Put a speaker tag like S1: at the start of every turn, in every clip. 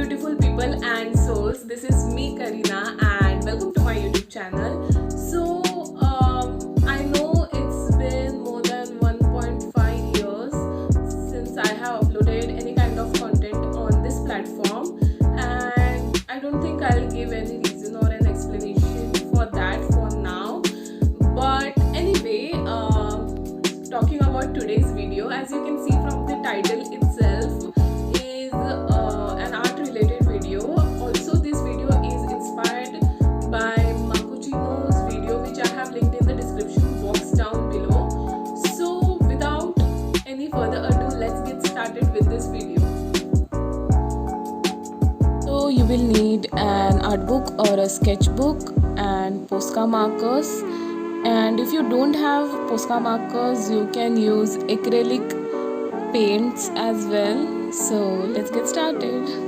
S1: beautiful people and souls. This is me, Karina, and welcome to my YouTube channel. So, I know it's been more than 1.5 years since I have uploaded any kind of content on this platform, and I don't think I'll give any reason or an explanation for that for now. But anyway, talking about today's video, as you can see from the title itself, is an art related video. Also, this video is inspired by Makuchino's video, which I have linked in the description box down below. So without any further ado, let's get started with this video. So you will need an art book or a sketchbook and Posca markers. And if you don't have Posca markers, you can use acrylic paints as well. So let's get started.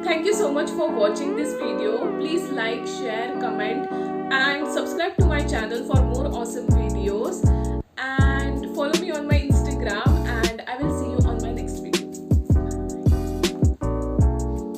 S1: Thank you so much for watching this video. Please like, share, comment and subscribe to my channel for more awesome videos.